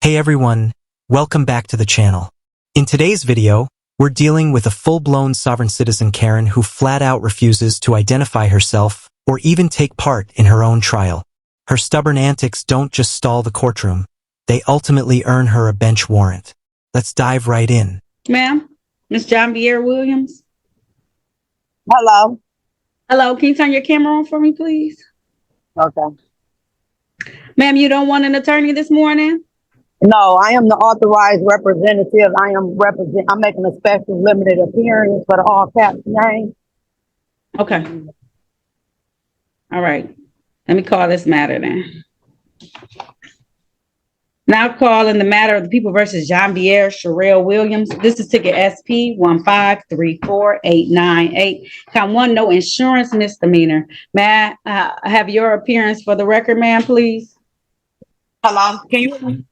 Hey everyone, welcome back to the channel. In today's video, we're dealing with a full-blown sovereign citizen Karen who flat out refuses to identify herself or even take part in her own trial. Her stubborn antics don't just stall the courtroom, they ultimately earn her a bench warrant. Let's dive right in. Ma'am, Miss John Williams. Hello. Hello, can you turn your camera on for me, please? Okay. Ma'am, you don't want an attorney this morning? No, I am the authorized representative. I'm making a special limited appearance for the all caps name. Okay. All right. Let me call this matter then. Now calling the matter of the people versus John Sherelle Williams. This is ticket SP 1534898. Count one, no insurance misdemeanor. May I have your appearance for the record, ma'am, please? Hello. Can you hear me?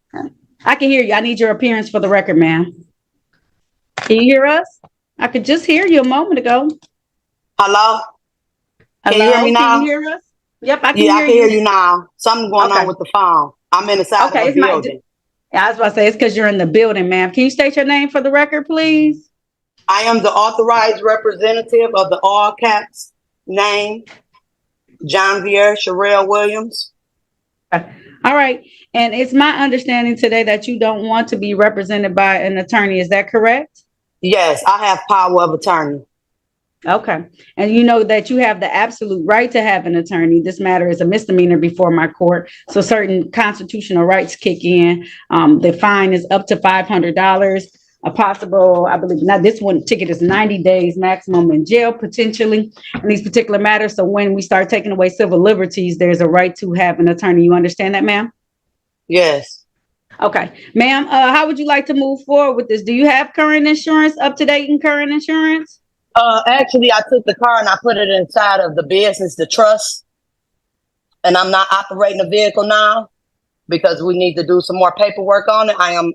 I can hear you. I need your appearance for the record, ma'am. Can you hear us? I could just hear you a moment ago. Hello. Can you hear me now? Can you hear us? Yep, I can I can hear you now. Something going on with the phone. I'm in the side of the building. I was about to say, it's because you're in the building, ma'am. Can you state your name for the record, please? I am the authorized representative of the all caps name, John Sherelle Williams. All right. And it's my understanding today that you don't want to be represented by an attorney. Is that correct? Yes, I have power of attorney. Okay. And you know that you have the absolute right to have an attorney. This matter is a misdemeanor before my court. So certain constitutional rights kick in. The fine is up to $500. A possible, I believe, now this one ticket is 90 days maximum in jail, potentially, in these particular matters. So when we start taking away civil liberties, there's a right to have an attorney. You understand that, ma'am? Yes. Okay. Ma'am, how would you like to move forward with this? Do you have current insurance, up-to-date and current insurance? Actually, I took the car and I put it inside of the business, the trust, and I'm not operating the vehicle now because we need to do some more paperwork on it. I am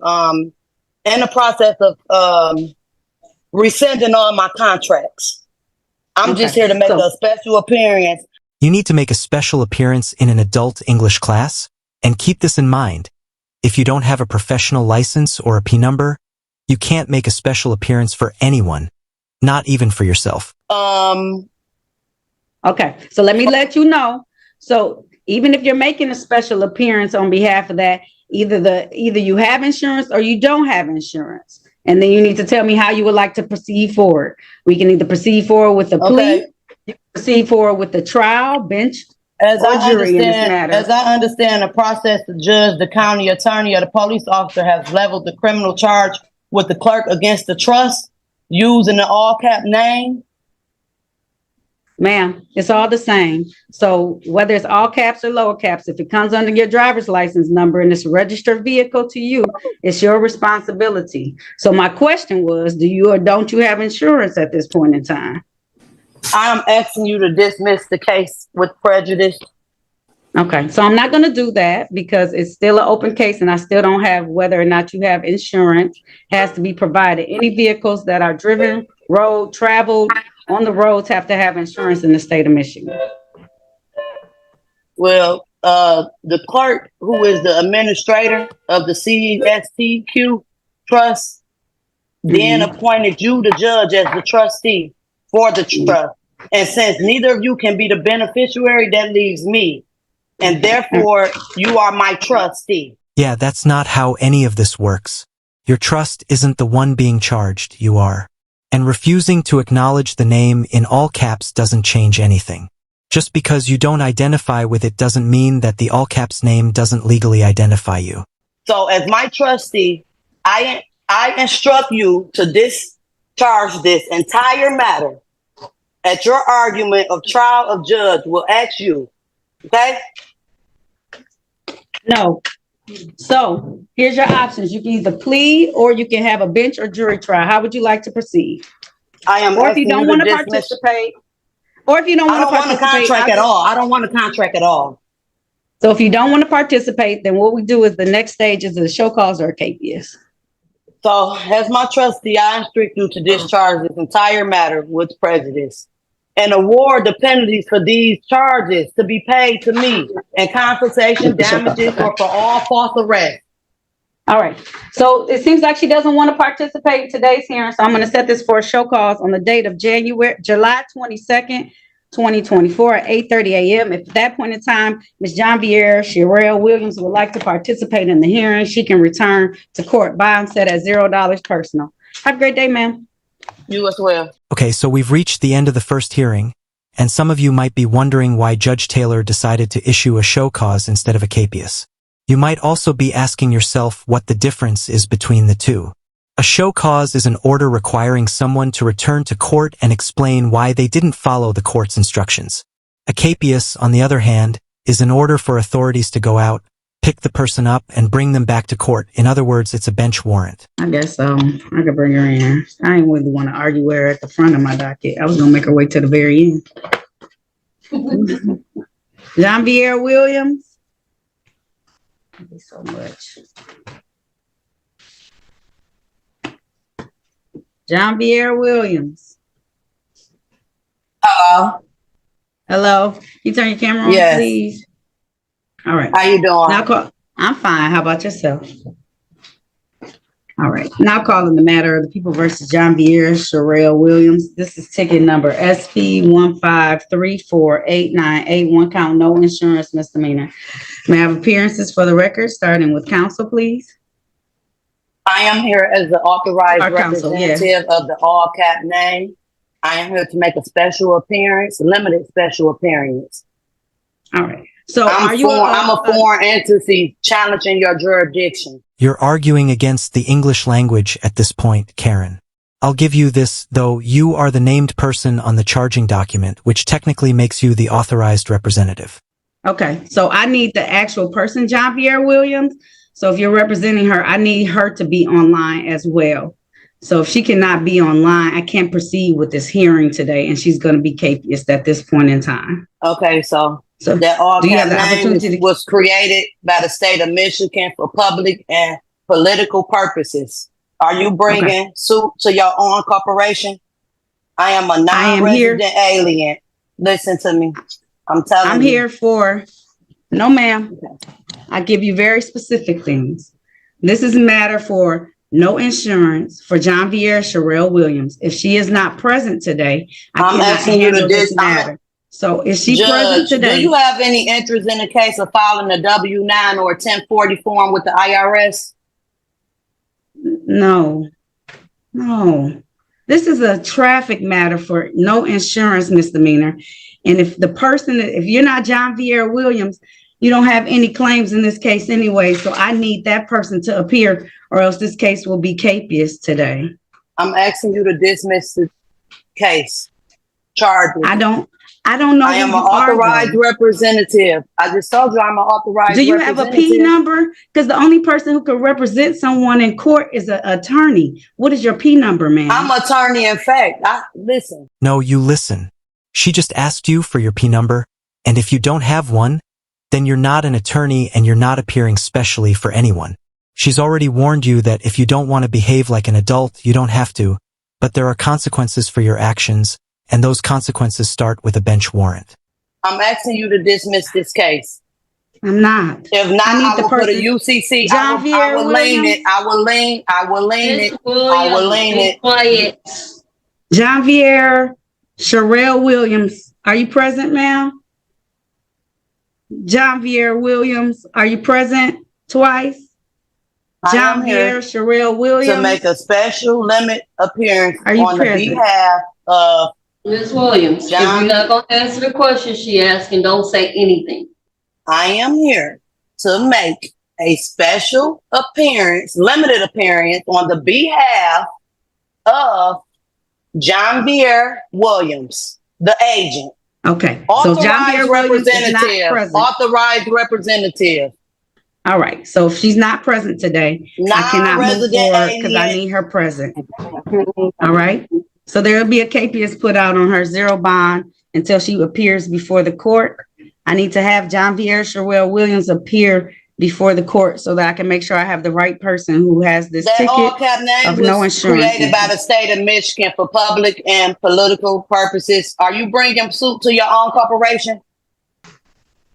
in the process of rescinding all my contracts. I'm just here to make a special appearance. You need to make a special appearance in an adult English class, and keep this in mind. If you don't have a professional license or a P number, you can't make a special appearance for anyone. Not even for yourself. Okay, so let me let you know. So even if you're making a special appearance on behalf of that, either you have insurance or you don't have insurance. And then you need to tell me how you would like to proceed forward. We can either proceed forward with the plea, proceed forward with the trial, bench, or jury in this matter. As I understand the process, the judge, the county attorney, or the police officer has leveled the criminal charge with the clerk against the trust using the all cap name. Ma'am, it's all the same. So whether it's all caps or lower caps, if it comes under your driver's license number and it's a registered vehicle to you, it's your responsibility. So my question was, do you or don't you have insurance at this point in time? I'm asking you to dismiss the case with prejudice. Okay, so I'm not going to do that because it's still an open case and I still don't have whether or not you have insurance has to be provided. Any vehicles that are driven, road, traveled on the roads have to have insurance in the state of Michigan. Well, the clerk, who is the administrator of the CSTQ trust, then appointed you, the judge, as the trustee for the trust. And since neither of you can be the beneficiary, that leaves me. And therefore, you are my trustee. Yeah, that's not how any of this works. Your trust isn't the one being charged, you are. And refusing to acknowledge the name in all caps doesn't change anything. Just because you don't identify with it doesn't mean that the all caps name doesn't legally identify you. So as my trustee, I instruct you to discharge this entire matter at your argument of trial of judge will ask you, okay? No. So here's your options. You can either plead or you can have a bench or jury trial. How would you like to proceed? Or if you don't want to participate, or if you don't want to participate, I don't want a contract at all. So if you don't want to participate, then what we do is the next stage is a show cause or a capias. So as my trustee, I instruct you to discharge this entire matter with prejudice and award the penalties for these charges to be paid to me and compensation, damages, or for all false arrests. All right. So it seems like she doesn't want to participate in today's hearing. So I'm going to set this for a show cause on the date of July 22nd, 2024 at 8:30 a.m. If at that point in time, Ms. Janvier Sherelle Williams would like to participate in the hearing, she can return to court. Bond set at $0 personal. Have a great day, ma'am. You as well. Okay, so we've reached the end of the first hearing, and some of you might be wondering why Judge Taylor decided to issue a show cause instead of a capias. You might also be asking yourself what the difference is between the two. A show cause is an order requiring someone to return to court and explain why they didn't follow the court's instructions. A capias, on the other hand, is an order for authorities to go out, pick the person up, and bring them back to court. In other words, it's a bench warrant. I guess I could bring her in. I ain't really want to argue with her at the front of my docket. I was going to make her wait to the very end. Janvier Williams. Thank you so much. Janvier Williams. Hello. Hello. You turn your camera on, Yes. please. All right. How you doing? I'm fine. How about yourself? All right. Now calling the matter of the people versus Janvier Sherelle Williams. This is ticket number SP 1534898. Count no insurance misdemeanor. May I have appearances for the record, starting with counsel, please? I am here as the authorized Our counsel, representative of the all cap name. I am here to make a special appearance, limited special appearance. All right. So I'm a foreign entity challenging your jurisdiction. You're arguing against the English language at this point, Karen. I'll give you this, though you are the named person on the charging document, which technically makes you the authorized representative. Okay. So I need the actual person, Janvier Williams. So if you're representing her, I need her to be online as well. So if she cannot be online, I can't proceed with this hearing today, and she's going to be capious at this point in time. Okay, so that all cap name was created by the state of Michigan for public and political purposes. Are you bringing suit to your own corporation? I am a non-resident alien. Listen to me. I'm here for, no ma'am. I give you very specific things. This is a matter for no insurance for Janvier Sherelle Williams. If she is not present today, I'm asking you to this matter. So is she present today? Do you have any interest in the case of filing a W-9 or a 1040 form with the IRS? No. This is a traffic matter for no insurance misdemeanor. And if you're not Janvier Williams, you don't have any claims in this case anyway. So I need that person to appear, or else this case will be capious today. I'm asking you to dismiss the case. Charges. I don't know. I am an authorized representative. I just told you I'm an authorized representative. Do you have a P number? Because the only person who can represent someone in court is an attorney. What is your P number, ma'am? I'm an attorney, in fact. Listen. No, you listen. She just asked you for your P number, and if you don't have one, then you're not an attorney and you're not appearing specially for anyone. She's already warned you that if you don't want to behave like an adult, you don't have to, but there are consequences for your actions, and those consequences start with a bench warrant. I'm asking you to dismiss this case. I'm not. If not, I will put a UCC. I will lean it. I will lean it. Quiet. Janvier Sherelle Williams, are you present, ma'am? Janvier Williams, are you present twice? Janvier Sherelle Williams. To make a special limit appearance on the behalf of Ms. Williams. If you're not going to answer the question she asked, and don't say anything. I am here to make a special appearance, limited appearance on the behalf of Janvier Williams, the agent. Okay. Authorized representative. All right. So if she's not present today, I cannot move forward because I need her present. All right. So there will be a capias put out on her, zero bond, until she appears before the court. I need to have Janvier Sherelle Williams appear before the court so that I can make sure I have the right person who has this ticket of no insurance. Created by the state of Michigan for public and political purposes. Are you bringing suit to your own corporation?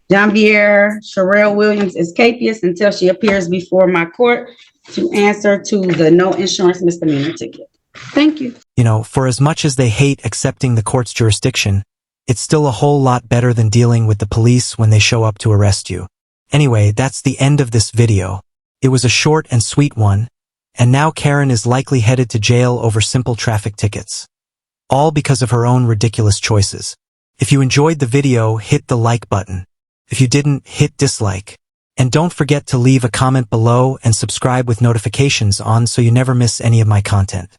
Janvier Sherelle Williams is capious until she appears before my court. to answer to the no insurance misdemeanor ticket. Thank you. You know, for as much as they hate accepting the court's jurisdiction, it's still a whole lot better than dealing with the police when they show up to arrest you. Anyway, that's the end of this video. It was a short and sweet one, and now Karen is likely headed to jail over simple traffic tickets. All because of her own ridiculous choices. If you enjoyed the video, hit the like button. If you didn't, hit dislike. And don't forget to leave a comment below and subscribe with notifications on so you never miss any of my content.